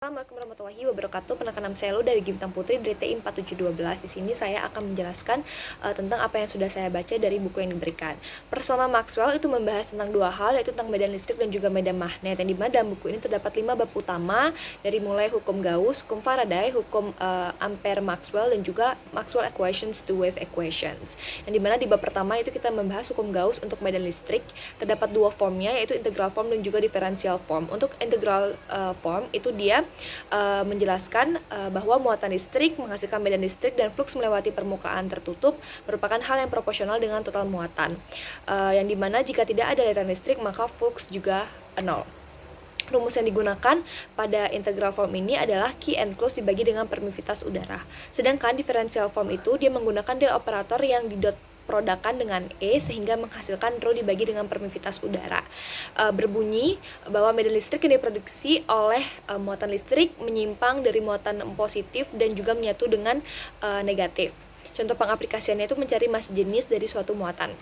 Assalamualaikum warahmatullahi wabarakatuh. Penekanan saya Lu dari Gimtang Putri dari TI 4712. Di sini saya akan menjelaskan tentang apa yang sudah saya baca dari buku yang diberikan. Persona Maxwell itu membahas tentang dua hal, yaitu tentang medan listrik dan juga medan magnet. Yang dimana dalam buku ini terdapat 5 bab utama, dari mulai hukum Gauss, hukum Faraday, hukum Ampere-Maxwell, dan juga Maxwell equations to wave equations. Yang dimana di bab pertama itu kita membahas hukum Gauss untuk medan listrik. Terdapat dua formnya, yaitu integral form dan juga differential form. Untuk integral form itu dia menjelaskan bahwa muatan listrik menghasilkan medan listrik dan flux melewati permukaan tertutup merupakan hal yang proporsional dengan total muatan, yang dimana jika tidak ada aliran listrik maka flux juga nol. Rumus yang digunakan pada integral form ini adalah Q enclosed dibagi dengan permisivitas udara. Sedangkan differential form itu dia menggunakan del operator yang didot produkan dengan E sehingga menghasilkan rho dibagi dengan permisivitas udara. Berbunyi bahwa medan listrik yang diproduksi oleh muatan listrik menyimpang dari muatan positif dan juga menyatu dengan negatif. Contoh pengaplikasiannya itu mencari massa jenis dari suatu muatan.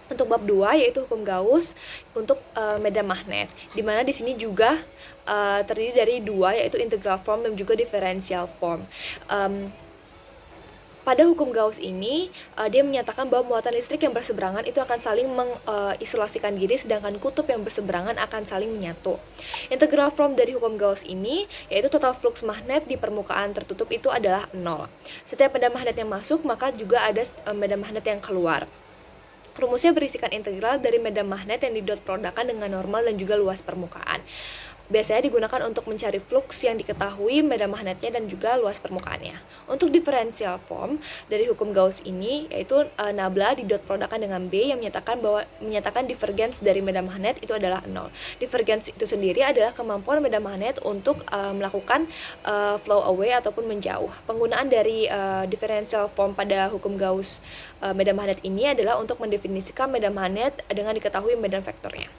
Untuk bab 2 yaitu hukum Gauss untuk medan magnet, di mana di sini juga terdiri dari dua, yaitu integral form dan juga differential form. Pada hukum Gauss ini, dia menyatakan bahwa muatan listrik yang berseberangan itu akan saling mengisolasikan diri, sedangkan kutub yang berseberangan akan saling menyatu. Integral form dari hukum Gauss ini, yaitu total flux magnet di permukaan tertutup itu adalah 0. Setiap medan magnet yang masuk, maka juga ada medan magnet yang keluar. Rumusnya berisikan integral dari medan magnet yang didot produkan dengan normal dan juga luas permukaan. Biasanya digunakan untuk mencari flux yang diketahui medan magnetnya dan juga luas permukaannya. Untuk differential form dari hukum Gauss ini, yaitu nabla didot produkan dengan B yang menyatakan divergence dari medan magnet itu adalah 0. Divergence itu sendiri adalah kemampuan medan magnet untuk melakukan flow away ataupun menjauh. Penggunaan dari differential form pada hukum Gauss medan magnet ini adalah untuk mendefinisikan medan magnet dengan diketahui medan vektornya.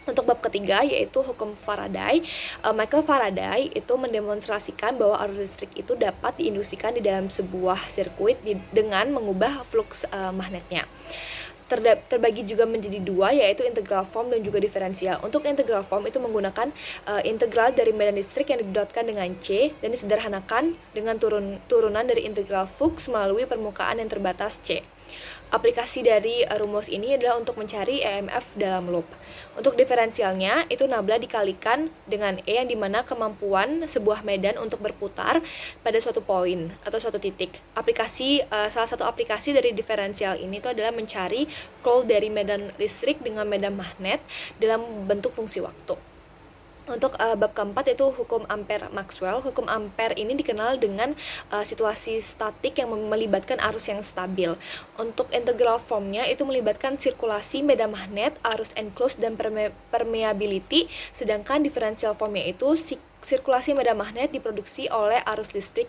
Untuk bab ketiga yaitu hukum Faraday, Michael Faraday itu mendemonstrasikan bahwa arus listrik itu dapat diinduksikan di dalam sebuah sirkuit dengan mengubah flux magnetnya. Terbagi juga menjadi dua, yaitu integral form dan juga diferensial. Untuk integral form itu menggunakan integral dari medan listrik yang didotkan dengan C dan disederhanakan dengan turunan dari integral flux melalui permukaan yang terbatas C. Aplikasi dari rumus ini adalah untuk mencari EMF dalam loop. Untuk diferensialnya, itu nabla dikalikan dengan E yang dimana kemampuan sebuah medan untuk berputar pada suatu poin atau suatu titik. Salah satu aplikasi dari diferensial ini itu adalah mencari curl dari medan listrik dengan medan magnet dalam bentuk fungsi waktu. Untuk bab keempat yaitu hukum Ampere-Maxwell. Hukum Ampere ini dikenal dengan situasi statik yang melibatkan arus yang stabil. Untuk integral formnya itu melibatkan sirkulasi medan magnet, arus enclosed, dan permeability. Sedangkan differential formnya itu sirkulasi medan magnet diproduksi oleh arus listrik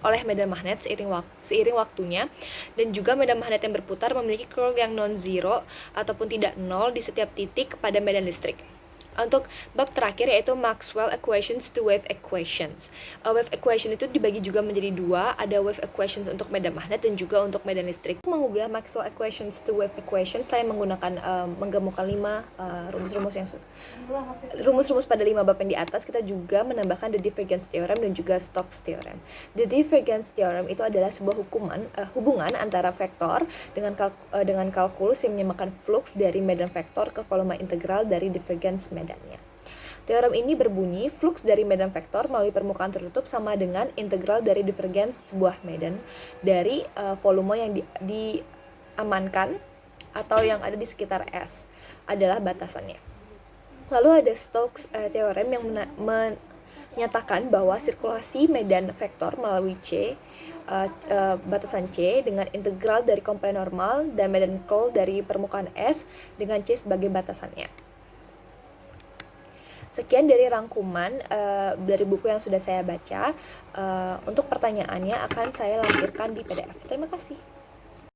oleh medan magnet seiring waktunya, dan juga medan magnet yang berputar memiliki curl yang non-zero ataupun tidak nol di setiap titik pada medan listrik. Untuk bab terakhir yaitu Maxwell equations to wave equations. Wave equation itu dibagi juga menjadi dua, ada wave equations untuk medan magnet dan juga untuk medan listrik. Mengubah Maxwell equations to wave equations, saya menggunakan menggambarkan 5 rumus-rumus pada 5 bab yang di atas. Kita juga menambahkan the divergence theorem dan juga Stokes theorem. The divergence theorem itu adalah sebuah hubungan antara vektor dengan kalkulus yang menyamakan flux dari medan vektor ke volume integral dari divergence medannya. Teorem ini berbunyi flux dari medan vektor melalui permukaan tertutup sama dengan integral dari divergence sebuah medan dari volume yang diamankan atau yang ada di sekitar S adalah batasannya. Lalu ada Stokes theorem yang menyatakan bahwa sirkulasi medan vektor melalui C batasan C dengan integral dari komponen normal dan medan curl dari permukaan S dengan C sebagai batasannya. Sekian dari rangkuman dari buku yang sudah saya baca. Untuk pertanyaannya akan saya lampirkan di PDF. Terima kasih.